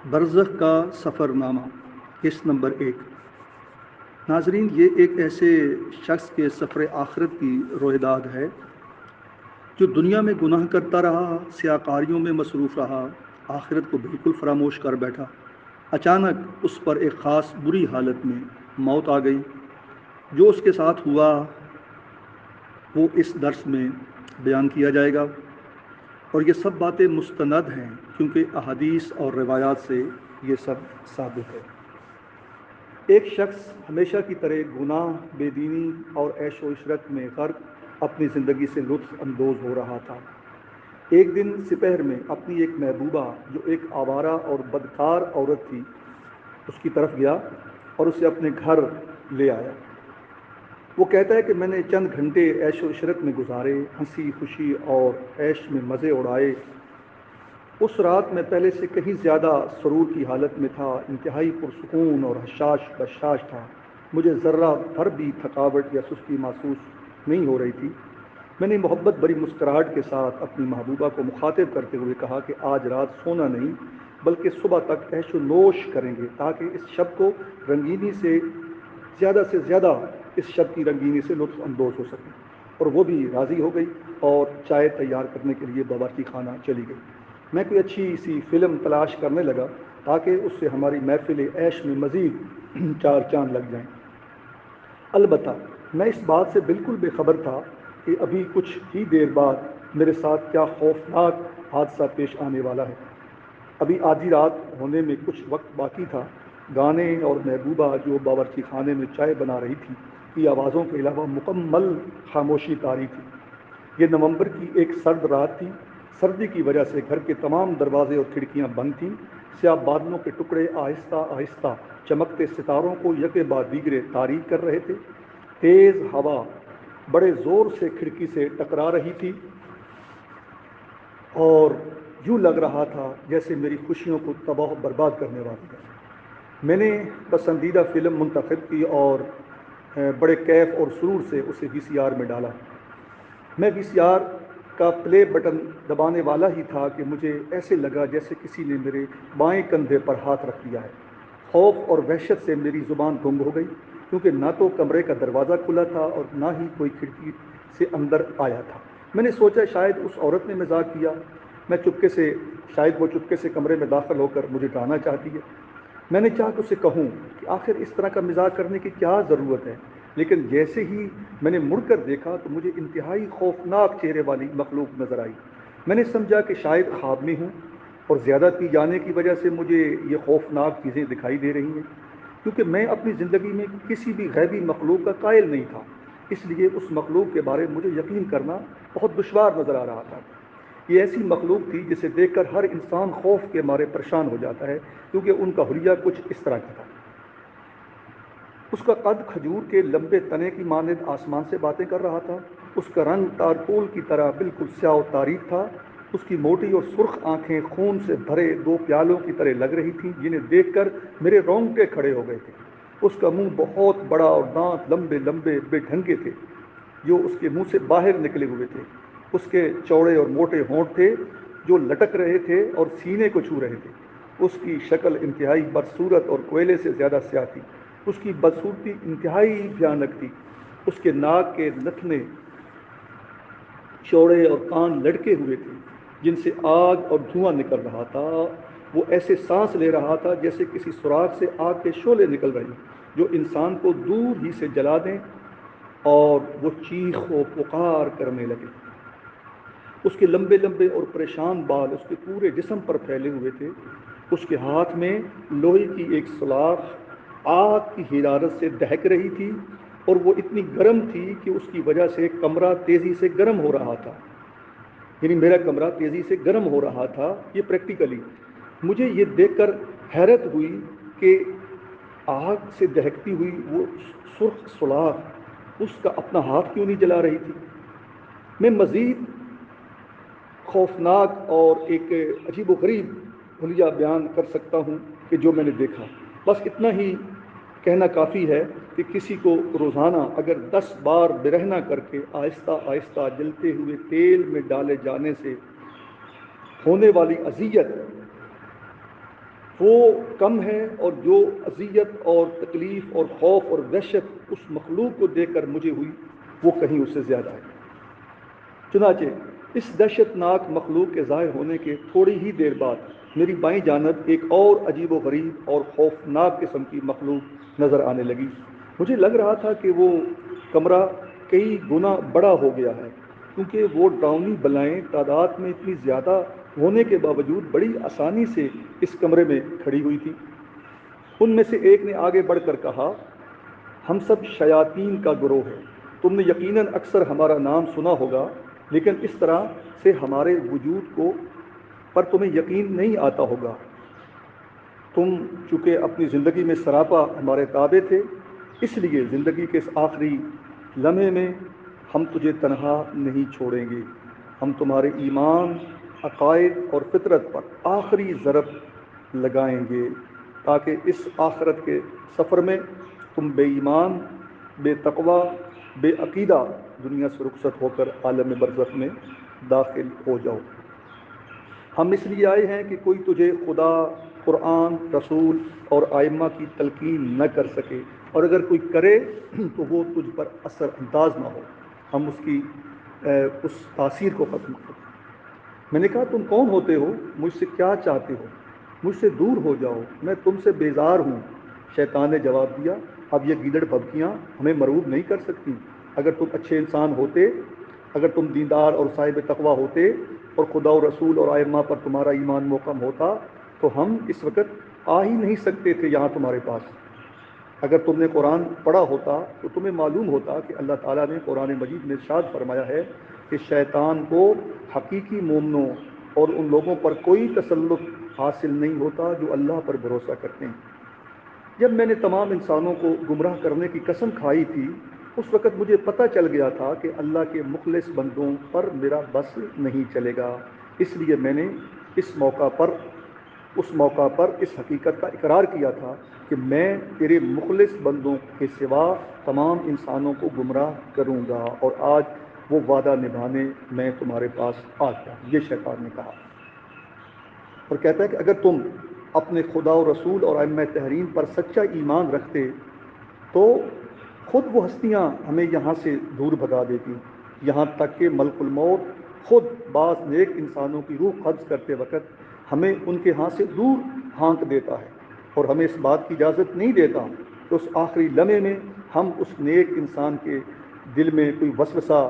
برزخ کا سفر نامہ قسط نمبر 1۔ ناظرین، یہ ایک ایسے شخص کے سفر آخرت کی رویداد ہے جو دنیا میں گناہ کرتا رہا، سیاکاریوں میں مصروف رہا، آخرت کو بالکل فراموش کر بیٹھا۔ اچانک اس پر ایک خاص بری حالت میں موت آ گئی۔ جو اس کے ساتھ ہوا وہ اس درس میں بیان کیا جائے گا، اور یہ سب باتیں مستند ہیں کیونکہ احادیث اور روایات سے یہ سب ثابت ہے۔ ایک شخص ہمیشہ کی طرح گناہ، بے دینی اور عیش و عشرت میں غرق اپنی زندگی سے لطف اندوز ہو رہا تھا۔ ایک دن سپہر میں اپنی ایک محبوبہ جو ایک آوارہ اور بدکار عورت تھی اس کی طرف گیا اور اسے اپنے گھر لے آیا۔ وہ کہتا ہے کہ میں نے چند گھنٹے عیش و عشرت میں گزارے، ہنسی خوشی اور عیش میں مزے اڑائے۔ اس رات میں پہلے سے کہیں زیادہ سرور کی حالت میں تھا، انتہائی پرسکون اور حشاش بشاش تھا۔ مجھے ذرہ بھر بھی تھکاوٹ یا سستی محسوس نہیں ہو رہی تھی۔ میں نے محبت بری مسکراہٹ کے ساتھ اپنی محبوبہ کو مخاطب کرتے ہوئے کہا کہ آج رات سونا نہیں بلکہ صبح تک عیش و نوش کریں گے تاکہ اس شب کو رنگینی سے زیادہ اس شب کی رنگینی سے لطف اندوز ہو سکیں۔ اور وہ بھی راضی ہو گئی اور چائے تیار کرنے کے لیے باورچی خانہ چلی گئی۔ میں کوئی اچھی سی فلم تلاش کرنے لگا تاکہ اس سے ہماری محفل عیش میں مزید 4 چاند لگ جائیں۔ البتہ میں اس بات سے بالکل بے خبر تھا کہ ابھی کچھ ہی دیر بعد میرے ساتھ کیا خوفناک حادثہ پیش آنے والا ہے۔ ابھی آدھی رات ہونے میں کچھ وقت باقی تھا۔ گانے اور محبوبہ جو باورچی خانے میں چائے بنا رہی تھی کی آوازوں کے علاوہ مکمل خاموشی طاری تھی۔ یہ نومبر کی ایک سرد رات تھی۔ سردی کی وجہ سے گھر کے تمام دروازے اور کھڑکیاں بند تھیں۔ سیاہ بادلوں کے ٹکڑے آہستہ آہستہ چمکتے ستاروں کو یکے بعد دیگرے تاریک کر رہے تھے۔ تیز ہوا بڑے زور سے کھڑکی سے ٹکرا رہی تھی اور یوں لگ رہا تھا جیسے میری خوشیوں کو تباہ و برباد کرنے والی ہے۔ میں نے پسندیدہ فلم منتخب کی اور بڑے کیف اور سرور سے اسے VCR میں ڈالا۔ میں VCR کا پلے بٹن دبانے والا ہی تھا کہ مجھے ایسے لگا جیسے کسی نے میرے بائیں کندھے پر ہاتھ رکھ دیا ہے۔ خوف اور وحشت سے میری زبان گنگ ہو گئی کیونکہ نہ تو کمرے کا دروازہ کھلا تھا اور نہ ہی کوئی کھڑکی سے اندر آیا تھا۔ میں نے سوچا شاید اس عورت نے مزاق کیا، شاید وہ چپکے سے کمرے میں داخل ہو کر مجھے ڈرانا چاہتی ہے۔ میں نے چاہا کہ اسے کہوں کہ آخر اس طرح کا مزاق کرنے کی کیا ضرورت ہے، لیکن جیسے ہی میں نے مڑ کر دیکھا تو مجھے انتہائی خوفناک چہرے والی مخلوق نظر آئی۔ میں نے سمجھا کہ شاید خواب میں ہوں اور زیادہ پی جانے کی وجہ سے مجھے یہ خوفناک چیزیں دکھائی دے رہی ہیں، کیونکہ میں اپنی زندگی میں کسی بھی غیبی مخلوق کا قائل نہیں تھا، اس لیے اس مخلوق کے بارے میں مجھے یقین کرنا بہت دشوار نظر آ رہا تھا۔ یہ ایسی مخلوق تھی جسے دیکھ کر ہر انسان خوف کے مارے پریشان ہو جاتا ہے، کیونکہ ان کا حلیہ کچھ اس طرح کا تھا۔ اس کا قد کھجور کے لمبے تنے کی مانند آسمان سے باتیں کر رہا تھا۔ اس کا رنگ تارکول کی طرح بالکل سیاہ و تاریک تھا۔ اس کی موٹی اور سرخ آنکھیں خون سے بھرے 2 پیالوں کی طرح لگ رہی تھیں جنہیں دیکھ کر میرے رونگٹے کھڑے ہو گئے تھے۔ اس کا منہ بہت بڑا اور دانت لمبے لمبے بے ڈھنگے تھے جو اس کے منہ سے باہر نکلے ہوئے تھے۔ اس کے چوڑے اور موٹے ہونٹ تھے جو لٹک رہے تھے اور سینے کو چھو رہے تھے۔ اس کی شکل انتہائی بدصورت اور کوئلے سے زیادہ سیاہ تھی۔ اس کی بدصورتی انتہائی بھیانک تھی۔ اس کے ناک کے نتنے چوڑے اور کان لڑکے ہوئے تھے جن سے آگ اور دھواں نکل رہا تھا۔ وہ ایسے سانس لے رہا تھا جیسے کسی سوراخ سے آگ کے شعلے نکل رہے ہیں جو انسان کو دور ہی سے جلا دیں، اور وہ چیخ و پکار کرنے لگے۔ اس کے لمبے لمبے اور پریشان بال اس کے پورے جسم پر پھیلے ہوئے تھے۔ اس کے ہاتھ میں لوہے کی ایک سلاخ آگ کی حرارت سے دہک رہی تھی اور وہ اتنی گرم تھی کہ اس کی وجہ سے کمرہ تیزی سے گرم ہو رہا تھا، یعنی میرا کمرہ تیزی سے گرم ہو رہا تھا۔ یہ پریکٹیکلی مجھے یہ دیکھ کر حیرت ہوئی کہ آگ سے دہکتی ہوئی وہ سرخ سلاخ اس کا اپنا ہاتھ کیوں نہیں جلا رہی تھی۔ میں مزید خوفناک اور ایک عجیب و غریب حلیہ بیان کر سکتا ہوں کہ جو میں نے دیکھا۔ بس اتنا ہی کہنا کافی ہے کہ کسی کو روزانہ اگر 10 بار برہنہ کر کے آہستہ آہستہ جلتے ہوئے تیل میں ڈالے جانے سے ہونے والی اذیت وہ کم ہے، اور جو اذیت اور تکلیف اور خوف اور وحشت اس مخلوق کو دیکھ کر مجھے ہوئی وہ کہیں اس سے زیادہ ہے۔ چنانچہ اس دہشت ناک مخلوق کے ظاہر ہونے کے تھوڑی ہی دیر بعد میری بائیں جانب ایک اور عجیب و غریب اور خوفناک قسم کی مخلوق نظر آنے لگی۔ مجھے لگ رہا تھا کہ وہ کمرہ کئی گنا بڑا ہو گیا ہے، کیونکہ وہ ڈراؤنی بلائیں تعداد میں اتنی زیادہ ہونے کے باوجود بڑی آسانی سے اس کمرے میں کھڑی ہوئی تھی۔ ان میں سے ایک نے آگے بڑھ کر کہا، ہم سب شیاطین کا گروہ ہے۔ تم نے یقیناً اکثر ہمارا نام سنا ہوگا، لیکن اس طرح سے ہمارے وجود کو پر تمہیں یقین نہیں آتا ہوگا۔ تم چونکہ اپنی زندگی میں سراپا ہمارے تابع تھے، اس لیے زندگی کے اس آخری لمحے میں ہم تجھے تنہا نہیں چھوڑیں گے۔ ہم تمہارے ایمان، عقائد اور فطرت پر آخری ضرب لگائیں گے تاکہ اس آخرت کے سفر میں تم بے ایمان، بے تقوی، بے عقیدہ دنیا سے رخصت ہو کر عالم برزخ میں داخل ہو جاؤ۔ ہم اس لیے آئے ہیں کہ کوئی تجھے خدا، قرآن، رسول اور آئمہ کی تلقین نہ کر سکے، اور اگر کوئی کرے تو وہ تجھ پر اثر انداز نہ ہو، ہم اس تاثیر کو ختم کریں۔ میں نے کہا، تم کون ہوتے ہو؟ مجھ سے کیا چاہتے ہو؟ مجھ سے دور ہو جاؤ، میں تم سے بیزار ہوں۔ شیطان نے جواب دیا، اب یہ گیدڑ بھبکیاں ہمیں مرعوب نہیں کر سکتی۔ اگر تم اچھے انسان ہوتے، اگر تم دیندار اور صاحب تقوی ہوتے اور خدا و رسول اور ائمہ پر تمہارا ایمان محکم ہوتا تو ہم اس وقت آ ہی نہیں سکتے تھے یہاں تمہارے پاس۔ اگر تم نے قرآن پڑھا ہوتا تو تمہیں معلوم ہوتا کہ اللہ تعالیٰ نے قرآن مجید میں ارشاد فرمایا ہے کہ شیطان کو حقیقی مومنوں اور ان لوگوں پر کوئی تسلط حاصل نہیں ہوتا جو اللہ پر بھروسہ کرتے ہیں۔ جب میں نے تمام انسانوں کو گمراہ کرنے کی قسم کھائی تھی، اس وقت مجھے پتہ چل گیا تھا کہ اللہ کے مخلص بندوں پر میرا بس نہیں چلے گا، اس لیے میں نے اس موقع پر اس حقیقت کا اقرار کیا تھا کہ میں تیرے مخلص بندوں کے سوا تمام انسانوں کو گمراہ کروں گا، اور آج وہ وعدہ نبھانے میں تمہارے پاس آ گیا۔ یہ شیطان نے کہا، اور کہتا ہے کہ اگر تم اپنے خدا و رسول اور ائمہ تحریم پر سچا ایمان رکھتے تو خود وہ ہستیاں ہمیں یہاں سے دور بھگا دیتی، یہاں تک کہ ملک الموت خود بعض نیک انسانوں کی روح قبض کرتے وقت ہمیں ان کے ہاں سے دور ہانک دیتا ہے، اور ہمیں اس بات کی اجازت نہیں دیتا کہ اس آخری لمحے میں ہم اس نیک انسان کے دل میں کوئی وسوسہ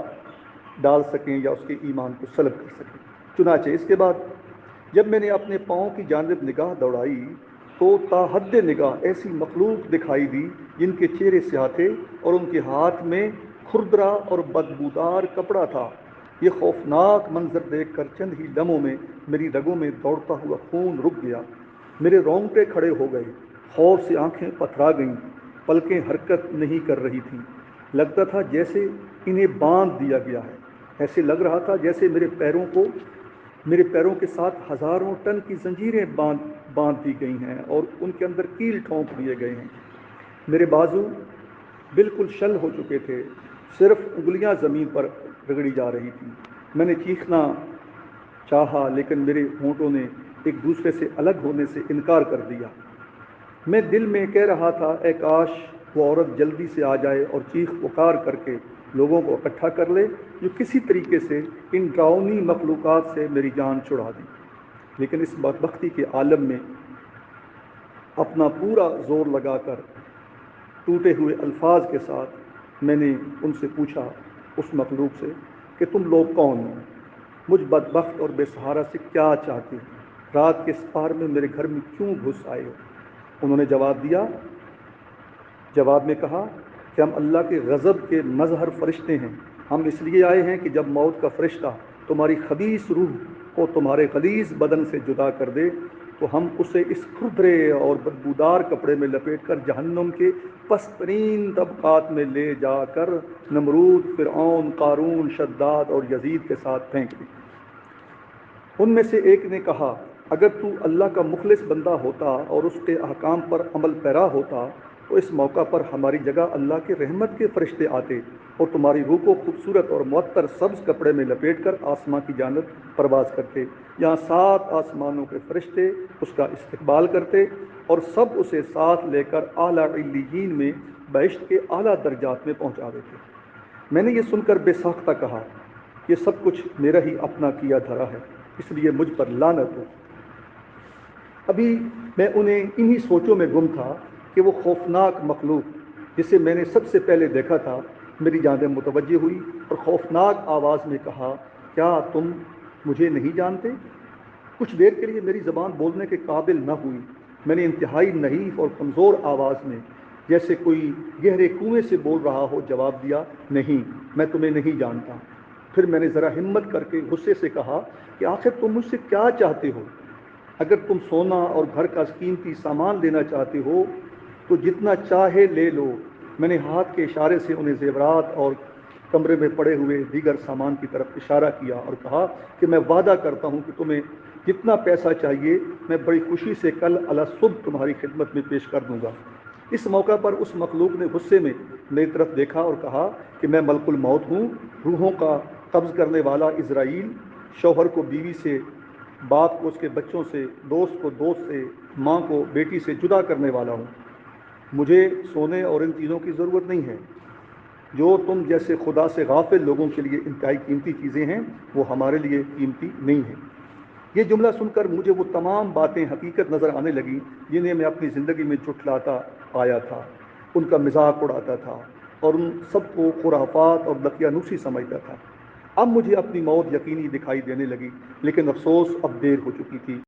ڈال سکیں یا اس کے ایمان کو سلب کر سکیں۔ چنانچہ اس کے بعد جب میں نے اپنے پاؤں کی جانب نگاہ دوڑائی تو تا حد نگاہ ایسی مخلوق دکھائی دی جن کے چہرے سیاہ تھے اور ان کے ہاتھ میں کھردرا اور بدبودار کپڑا تھا۔ یہ خوفناک منظر دیکھ کر چند ہی لمحوں میں میری رگوں میں دوڑتا ہوا خون رک گیا، میرے رونگٹے کھڑے ہو گئے، خوف سے آنکھیں پتھرا گئیں، پلکیں حرکت نہیں کر رہی تھیں، لگتا تھا جیسے انہیں باندھ دیا گیا ہے۔ ایسے لگ رہا تھا جیسے میرے پیروں کے ساتھ ہزاروں ٹن کی زنجیریں باندھ دی گئی ہیں اور ان کے اندر کیل ٹھونک دیے گئے ہیں۔ میرے بازو بالکل شل ہو چکے تھے، صرف انگلیاں زمین پر رگڑی جا رہی تھیں۔ میں نے چیخنا چاہا لیکن میرے ہونٹوں نے ایک دوسرے سے الگ ہونے سے انکار کر دیا۔ میں دل میں کہہ رہا تھا، اے کاش وہ عورت جلدی سے آ جائے اور چیخ پکار کر کے لوگوں کو اکٹھا کر لے جو کسی طریقے سے ان ڈراؤنی مخلوقات سے میری جان چھڑا دی۔ لیکن اس بدبختی کے عالم میں اپنا پورا زور لگا کر ٹوٹے ہوئے الفاظ کے ساتھ میں نے ان سے پوچھا، اس مخلوق سے، کہ تم لوگ کون ہو؟ مجھ بدبخت اور بے سہارا سے کیا چاہتے ہو؟ رات کے اس پہر میں میرے گھر میں کیوں گھس آئے ہو؟ انہوں نے جواب میں کہا کہ ہم اللہ کے غضب کے مظہر فرشتے ہیں، ہم اس لیے آئے ہیں کہ جب موت کا فرشتہ تمہاری خبیث روح کو تمہارے غلیظ بدن سے جدا کر دے تو ہم اسے اس کھردرے اور بدبودار کپڑے میں لپیٹ کر جہنم کے پست ترین طبقات میں لے جا کر نمرود، فرعون، قارون، شداد اور یزید کے ساتھ پھینک دیں۔ ان میں سے ایک نے کہا، اگر تو اللہ کا مخلص بندہ ہوتا اور اس کے احکام پر عمل پیرا ہوتا تو تو اس موقع پر ہماری جگہ اللہ کے رحمت کے فرشتے آتے اور تمہاری روح کو خوبصورت اور معطر سبز کپڑے میں لپیٹ کر آسمان کی جانب پرواز کرتے۔ یہاں 7 آسمانوں کے فرشتے اس کا استقبال کرتے اور سب اسے ساتھ لے کر اعلیٰ علیین میں بہشت کے اعلیٰ درجات میں پہنچا دیتے۔ میں نے یہ سن کر بے ساختہ کہا، یہ سب کچھ میرا ہی اپنا کیا دھرا ہے، اس لیے مجھ پر لعنت ہو۔ ابھی میں انہی سوچوں میں گم تھا کہ وہ خوفناک مخلوق جسے میں نے سب سے پہلے دیکھا تھا میری جانب متوجہ ہوئی اور خوفناک آواز میں کہا، کیا تم مجھے نہیں جانتے؟ کچھ دیر کے لیے میری زبان بولنے کے قابل نہ ہوئی۔ میں نے انتہائی نحیف اور کمزور آواز میں، جیسے کوئی گہرے کنویں سے بول رہا ہو، جواب دیا، نہیں، میں تمہیں نہیں جانتا۔ پھر میں نے ذرا ہمت کر کے غصے سے کہا کہ آخر تم مجھ سے کیا چاہتے ہو؟ اگر تم سونا اور گھر کا قیمتی سامان لینا چاہتے ہو تو جتنا چاہے لے لو۔ میں نے ہاتھ کے اشارے سے انہیں زیورات اور کمرے میں پڑے ہوئے دیگر سامان کی طرف اشارہ کیا اور کہا کہ میں وعدہ کرتا ہوں کہ تمہیں جتنا پیسہ چاہیے میں بڑی خوشی سے کل صبح تمہاری خدمت میں پیش کر دوں گا۔ اس موقع پر اس مخلوق نے غصے میں میری طرف دیکھا اور کہا کہ میں ملک الموت ہوں، روحوں کا قبض کرنے والا عزرائیل، شوہر کو بیوی سے، باپ کو اس کے بچوں سے، دوست کو دوست سے، ماں کو بیٹی سے جدا کرنے والا ہوں۔ مجھے سونے اور ان چیزوں کی ضرورت نہیں ہے جو تم جیسے خدا سے غافل لوگوں کے لیے انتہائی قیمتی چیزیں ہیں، وہ ہمارے لیے قیمتی نہیں ہیں۔ یہ جملہ سن کر مجھے وہ تمام باتیں حقیقت نظر آنے لگیں جنہیں میں اپنی زندگی میں جھٹلاتا آیا تھا، ان کا مذاق اڑاتا تھا اور ان سب کو خرافات اور دقیانوسی سمجھتا تھا۔ اب مجھے اپنی موت یقینی دکھائی دینے لگی، لیکن افسوس اب دیر ہو چکی تھی۔